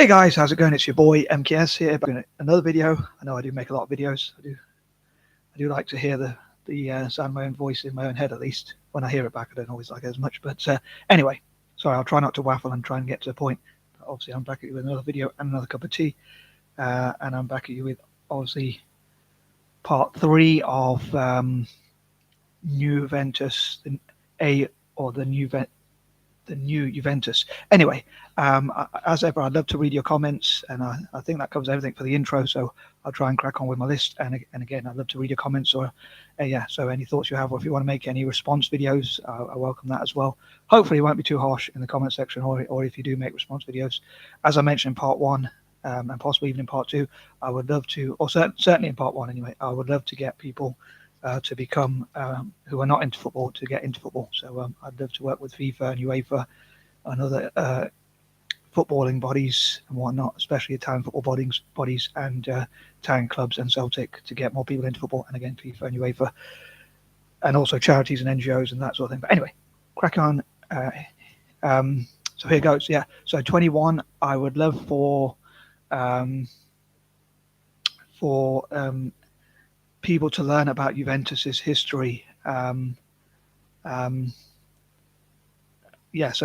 Hey guys, how's it going? It's your boy MKS here, back in another video. I know I do make a lot of videos. I do like to hear the sound of my own voice in my own head, at least. When I hear it back, I don't always like it as much. But anyway, sorry, I'll try not to waffle and try and get to the point. But obviously, I'm back at you with another video and another cup of tea. And I'm back at you with, obviously, part 3 of NEWventus, the new Juventus. Anyway, as ever, I'd love to read your comments, and I think that covers everything for the intro, so I'll try and crack on with my list. And again, I'd love to read your comments, or so any thoughts you have, or if you want to make any response videos, I welcome that as well. Hopefully it won't be too harsh in the comment section, or if you do make response videos. As I mentioned in part 1, and possibly even in part 2, I would love to, or certainly in part 1 anyway, I would love to get people to become, who are not into football, to get into football. So I'd love to work with FIFA and UEFA and other footballing bodies and whatnot, especially Italian football bodies and Italian clubs and Celtic, to get more people into football. And again, FIFA and UEFA, and also charities and NGOs and that sort of thing. But anyway, crack on. So here goes. Yeah. So 21, I would love for people to learn about Juventus's history. So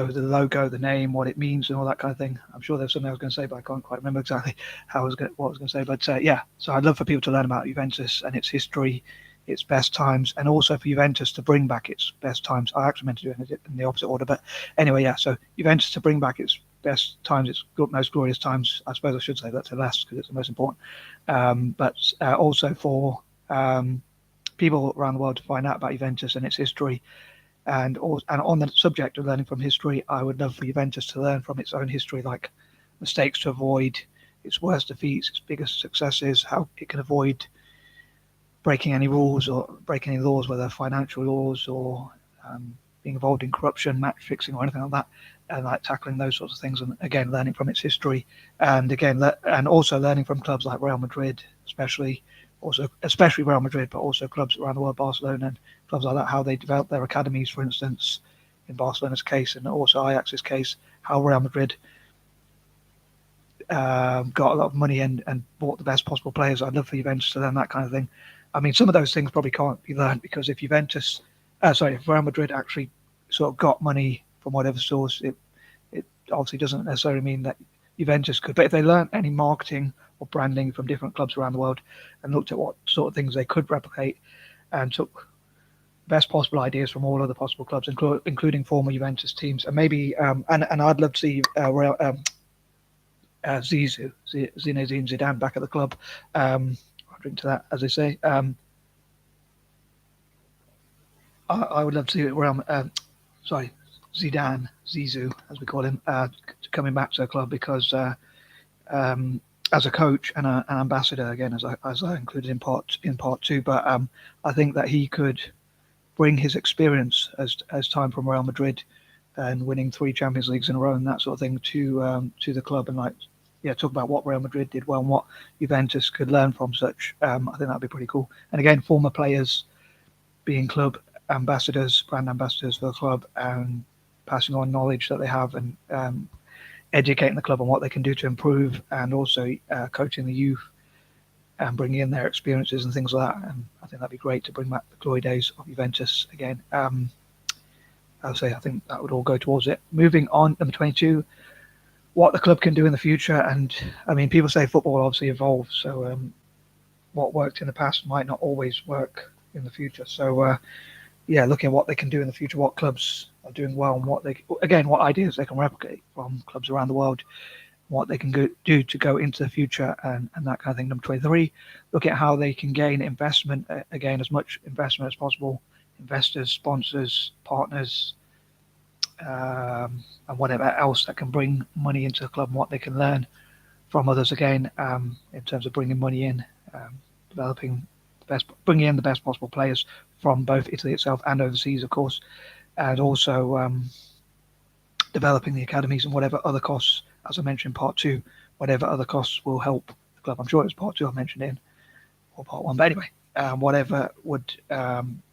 the logo, the name, what it means, and all that kind of thing. I'm sure there's something I was going to say, but I can't quite remember exactly what I was going to say. But so I'd love for people to learn about Juventus and its history, its best times, and also for Juventus to bring back its best times. I actually meant to do it in the opposite order, but anyway, so Juventus to bring back its best times, its most glorious times. I suppose I should say that to last because it's the most important. But also for people around the world to find out about Juventus and its history, and on the subject of learning from history, I would love for Juventus to learn from its own history, like mistakes to avoid, its worst defeats, its biggest successes, how it can avoid breaking any rules or breaking any laws, whether financial laws or being involved in corruption, match fixing, or anything like that, and like tackling those sorts of things. And again, learning from its history, and again, and also learning from clubs like Real Madrid, especially Real Madrid, but also clubs around the world, Barcelona and clubs like that, how they develop their academies, for instance, in Barcelona's case, and also Ajax's case, how Real Madrid got a lot of money and bought the best possible players. I'd love for Juventus to learn that kind of thing. I mean, some of those things probably can't be learned, because if if Real Madrid actually sort of got money from whatever source, it obviously doesn't necessarily mean that Juventus could. But if they learned any marketing or branding from different clubs around the world and looked at what sort of things they could replicate and took best possible ideas from all other possible clubs, including former Juventus teams, and maybe and I'd love to see Zinedine Zidane back at the club. I'll drink to that, as they say. I would love to see Zidane, Zizou, as we call him, coming back to the club, because as a coach and an ambassador, again, as I included in part 2, but I think that he could bring his experience as time from Real Madrid and winning 3 Champions Leagues in a row and that sort of thing to the club, and talk about what Real Madrid did well and what Juventus could learn from such. I think that'd be pretty cool. And again, former players being club ambassadors, brand ambassadors for the club, and passing on knowledge that they have, and educating the club on what they can do to improve, and also coaching the youth and bringing in their experiences and things like that. And I think that'd be great to bring back the glory days of Juventus again. I think that would all go towards it. Moving on, number 22, what the club can do in the future. And I mean, people say football obviously evolves, so what worked in the past might not always work in the future. So looking at what they can do in the future, what clubs are doing well, and what ideas they can replicate from clubs around the world, what they can do to go into the future, and that kind of thing. Number 23, looking at how they can gain investment, again, as much investment as possible, investors, sponsors, partners, and whatever else that can bring money into the club, and what they can learn from others, again, in terms of bringing money in, bringing in the best possible players from both Italy itself and overseas, of course, and also developing the academies, and whatever other costs, as I mentioned in part 2, whatever other costs will help the club. I'm sure it was part 2 I mentioned in, or part 1, but anyway, whatever would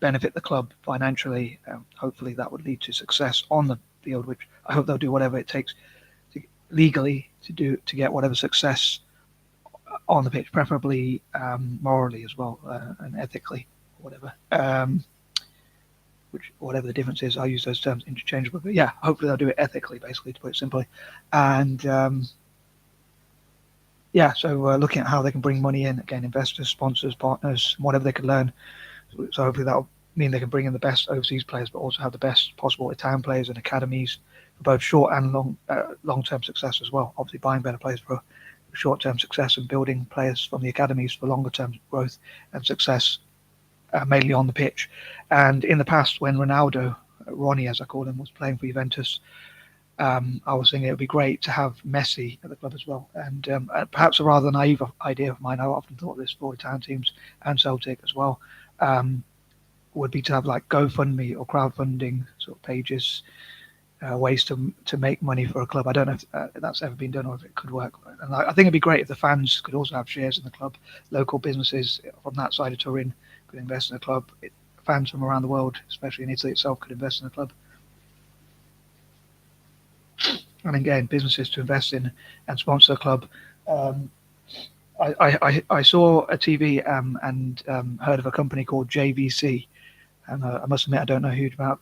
benefit the club financially, hopefully that would lead to success on the field, which I hope they'll do whatever it takes to legally to get whatever success on the pitch, preferably morally as well and ethically, whatever. Which whatever the difference is, I use those terms interchangeably. But yeah, hopefully they'll do it ethically, basically, to put it simply. And yeah, so looking at how they can bring money in, again, investors, sponsors, partners, whatever they can learn. So hopefully that'll mean they can bring in the best overseas players, but also have the best possible Italian players and academies for both short and long-term success as well. Obviously, buying better players for short-term success and building players from the academies for longer-term growth and success, mainly on the pitch. And in the past, when Ronaldo, Ronnie as I call him, was playing for Juventus, I was thinking it would be great to have Messi at the club as well. And perhaps a rather naive idea of mine, I often thought this for Italian teams and Celtic as well, would be to have like GoFundMe or crowdfunding sort of pages, ways to make money for a club. I don't know if that's ever been done or if it could work. And I think it'd be great if the fans could also have shares in the club. Local businesses from that side of Turin could invest in the club. Fans from around the world, especially in Italy itself, could invest in the club. And again, businesses to invest in and sponsor the club. I saw a TV and heard of a company called JVC, and I must admit I don't know huge about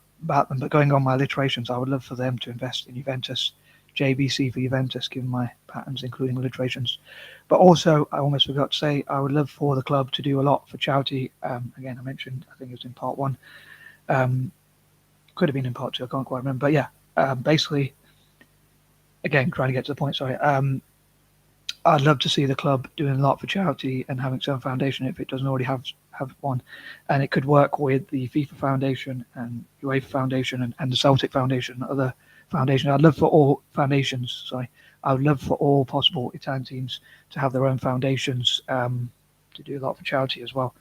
them, but going on my alliterations, I would love for them to invest in Juventus, JVC for Juventus, given my patterns, including alliterations. But also, I almost forgot to say, I would love for the club to do a lot for charity. Again, I mentioned, I think it was in part one, could have been in part two, I can't quite remember, but yeah, basically, again, trying to get to the point, sorry. I'd love to see the club doing a lot for charity and having some foundation if it doesn't already have one. And it could work with the FIFA Foundation and UEFA Foundation and the Celtic Foundation and other foundations. I'd love for all foundations, sorry. I would love for all possible Italian teams to have their own foundations to do a lot for charity as well.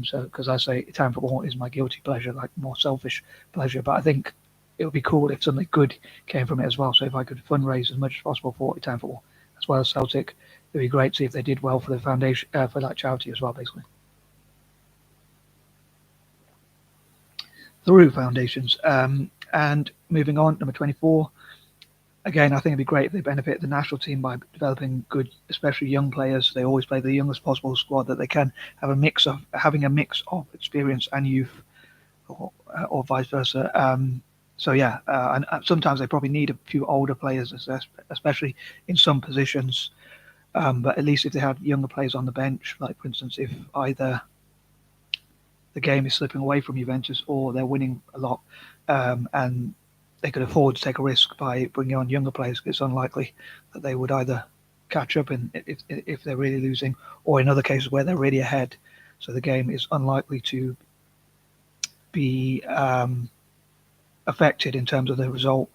So, because I say Italian football is my guilty pleasure, like more selfish pleasure, but I think it would be cool if something good came from it as well. So if I could fundraise as much as possible for Italian football as well as Celtic, it'd be great to see if they did well for the foundation, for that charity as well, basically. Through foundations. And moving on, number 24. Again, I think it'd be great if they benefit the national team by developing good, especially young players. They always play the youngest possible squad that they can, having a mix of experience and youth, or vice versa. So yeah, and sometimes they probably need a few older players, especially in some positions. But at least if they have younger players on the bench, like for instance, if either the game is slipping away from Juventus or they're winning a lot, and they could afford to take a risk by bringing on younger players, it's unlikely that they would either catch up if they're really losing, or in other cases where they're really ahead. So the game is unlikely to be affected in terms of the result.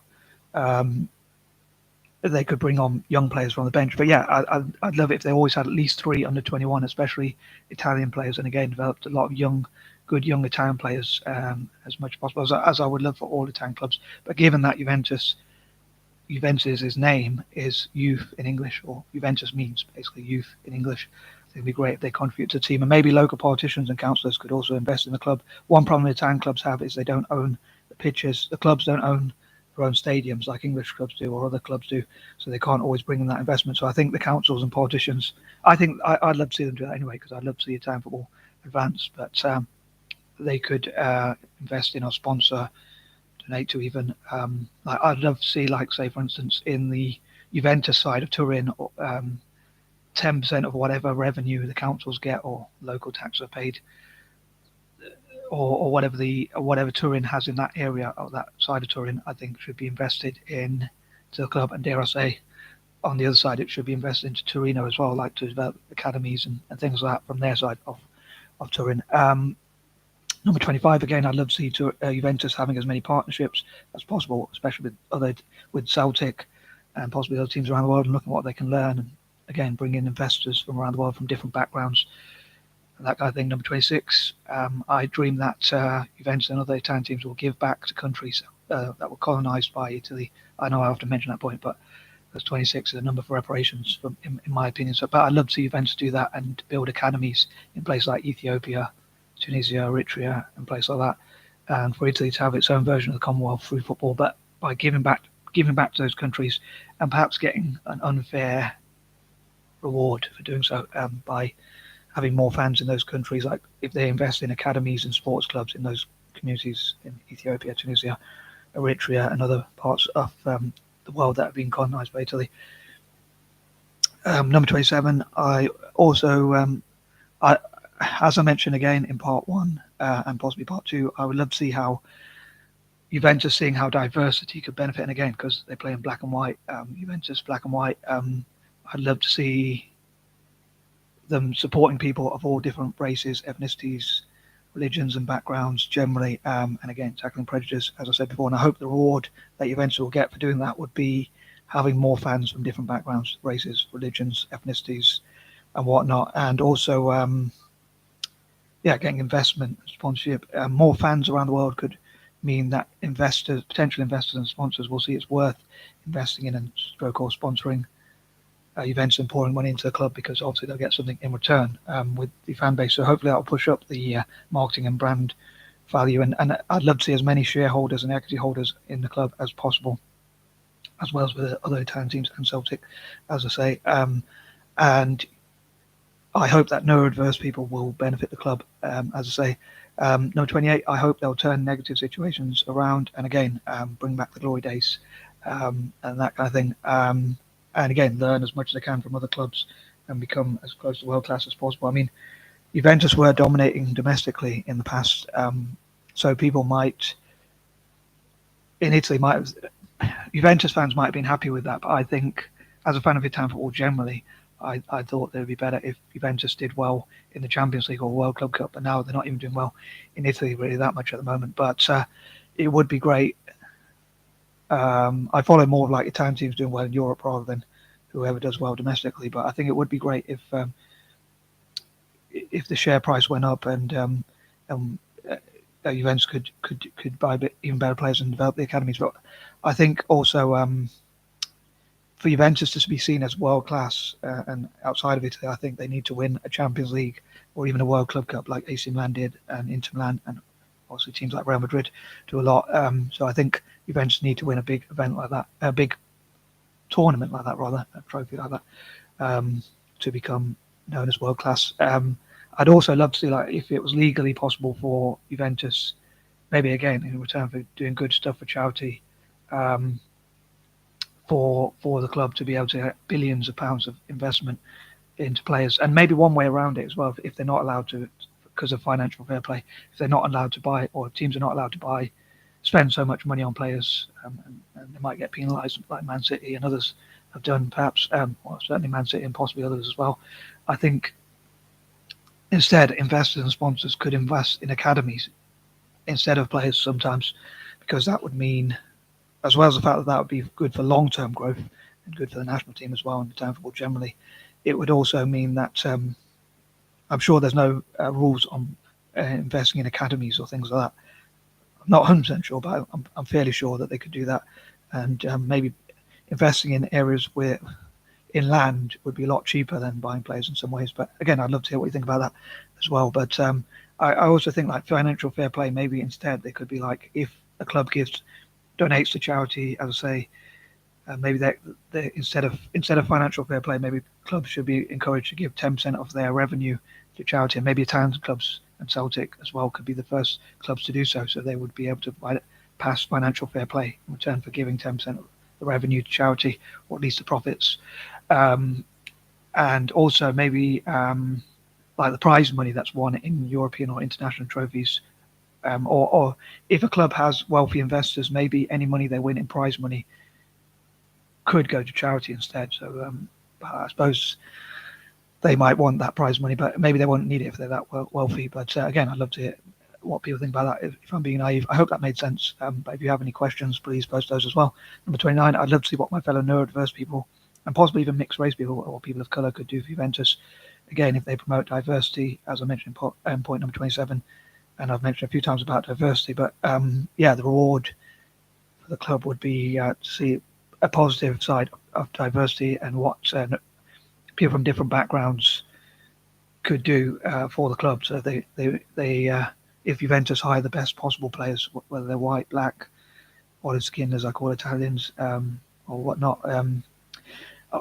They could bring on young players from the bench, but yeah, I'd love it if they always had at least 3 under 21, especially Italian players, and again developed a lot of good young Italian players as much as possible, as I would love for all Italian clubs. But given that Juventus's name is youth in English, or Juventus means basically youth in English, it'd be great if they contribute to the team, and maybe local politicians and councillors could also invest in the club. One problem the Italian clubs have is they don't own the pitches. The clubs don't own their own stadiums like English clubs do or other clubs do, so they can't always bring in that investment. So I think the councils and politicians, I'd love to see them do that anyway, because I'd love to see Italian football advance, but they could invest in or sponsor, donate to even. I'd love to see, like, say, for instance, in the Juventus side of Turin, 10% of whatever revenue the councils get or local taxes are paid, or whatever Turin has in that area or that side of Turin, I think should be invested into the club. And dare I say, on the other side, it should be invested into Torino as well, like to develop academies and things like that from their side of Turin. Number 25, again, I'd love to see Juventus having as many partnerships as possible, especially with Celtic and possibly other teams around the world, and looking at what they can learn, and again, bring in investors from around the world from different backgrounds, and that kind of thing. Number 26, I dream that Juventus and other Italian teams will give back to countries that were colonized by Italy. I know I often mention that point, but because 26 is a number for reparations, in my opinion. So, but I'd love to see Juventus do that and build academies in places like Ethiopia, Tunisia, Eritrea, and places like that, and for Italy to have its own version of the Commonwealth through football. But by giving back giving back to those countries and perhaps getting an unfair reward for doing so by having more fans in those countries. Like if they invest in academies and sports clubs in those communities in Ethiopia, Tunisia, Eritrea, and other parts of the world that have been colonized by Italy. Number 27, I also, as I mentioned again in part one and possibly part two, I would love to see how Juventus, seeing how diversity could benefit. And again, because they play in black and white, Juventus black and white, I'd love to see them supporting people of all different races, ethnicities, religions and backgrounds generally, and again, tackling prejudice, as I said before. And I hope the reward that Juventus will get for doing that would be having more fans from different backgrounds, races, religions, ethnicities, and whatnot. And also, getting investment, sponsorship. More fans around the world could mean that investors, potential investors and sponsors will see it's worth investing in and stroke or sponsoring Juventus and pouring money into the club, because obviously they'll get something in return with the fan base. So hopefully that'll push up the marketing and brand value. And I'd love to see as many shareholders and equity holders in the club as possible, as well as with the other Italian teams and Celtic, as I say. And I hope that no adverse people will benefit the club, as I say. Number 28, I hope they'll turn negative situations around and again bring back the glory days and that kind of thing. And again, learn as much as they can from other clubs and become as close to world class as possible. I mean, Juventus were dominating domestically in the past, so people might, in Italy, Juventus fans might have been happy with that. But I think, as a fan of Italian football generally, I thought it would be better if Juventus did well in the Champions League or World Club Cup, but now they're not even doing well in Italy really that much at the moment. But it would be great. I follow more of like Italian teams doing well in Europe rather than whoever does well domestically. But I think it would be great if the share price went up and Juventus could buy even better players and develop the academies. But I think also for Juventus to be seen as world class and outside of Italy, I think they need to win a Champions League or even a World Club Cup like AC Milan did and Inter Milan, and also teams like Real Madrid do a lot. So I think Juventus need to win a big event like that, a big tournament like that, rather, a trophy like that, to become known as world class. I'd also love to see, like, if it was legally possible for Juventus, maybe again in return for doing good stuff for charity, for the club to be able to get billions of pounds of investment into players, and maybe one way around it as well, if they're not allowed to, because of financial fair play, if they're not allowed to buy, or teams are not allowed to spend so much money on players, and they might get penalised like Man City and others have done, perhaps, well, certainly Man City and possibly others as well. I think instead investors and sponsors could invest in academies instead of players sometimes, because that would mean, as well as the fact that that would be good for long-term growth and good for the national team as well and Italian football generally, it would also mean that I'm sure there's no rules on investing in academies or things like that. I'm not 100% sure, but I'm fairly sure that they could do that. And maybe investing in areas where in land would be a lot cheaper than buying players in some ways. But again, I'd love to hear what you think about that as well. But I also think like financial fair play, maybe instead they could be like, if a club donates to charity, as I say, maybe they instead of financial fair play, maybe clubs should be encouraged to give 10% of their revenue to charity, and maybe Italian clubs and Celtic as well could be the first clubs to do so. So they would be able to pass financial fair play in return for giving 10% of the revenue to charity, or at least the profits. And also maybe like the prize money that's won in European or international trophies, or if a club has wealthy investors, maybe any money they win in prize money could go to charity instead. So I suppose they might want that prize money, but maybe they won't need it if they're that wealthy. But again, I'd love to hear what people think about that. If I'm being naive, I hope that made sense. But if you have any questions, please post those as well. Number 29, I'd love to see what my fellow neurodiverse people and possibly even mixed race people or people of colour could do for Juventus. Again, if they promote diversity, as I mentioned in point number 27, and I've mentioned a few times about diversity, but the reward for the club would be to see a positive side of diversity and what people from different backgrounds could do for the club. So if Juventus hire the best possible players, whether they're white, black, olive skin, as I call Italians, or whatnot.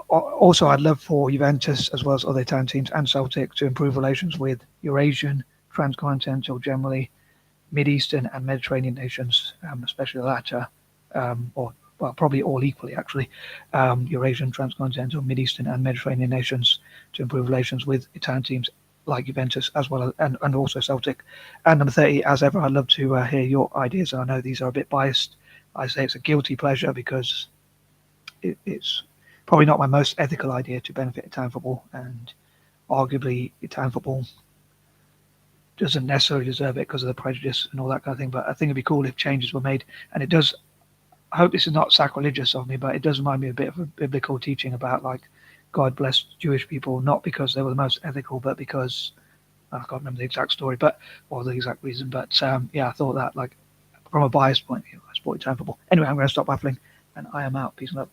Also, I'd love for Juventus, as well as other Italian teams and Celtic, to improve relations with Eurasian, transcontinental, generally Mid-Eastern and Mediterranean nations, especially the latter, or well, probably all equally actually, Eurasian, transcontinental, Mid-Eastern and Mediterranean nations, to improve relations with Italian teams like Juventus, as well as and also Celtic. And number 30, as ever, I'd love to hear your ideas. I know these are a bit biased. I say it's a guilty pleasure because it's probably not my most ethical idea to benefit Italian football, and arguably Italian football doesn't necessarily deserve it because of the prejudice and all that kind of thing. But I think it'd be cool if changes were made. And it does. I hope this is not sacrilegious of me, but it does remind me a bit of a biblical teaching about like God blessed Jewish people not because they were the most ethical, but because I can't remember the exact story, but or the exact reason. But yeah, I thought that like from a biased point of view, I support Italian football. Anyway, I'm going to stop baffling, and I am out. Peace and love.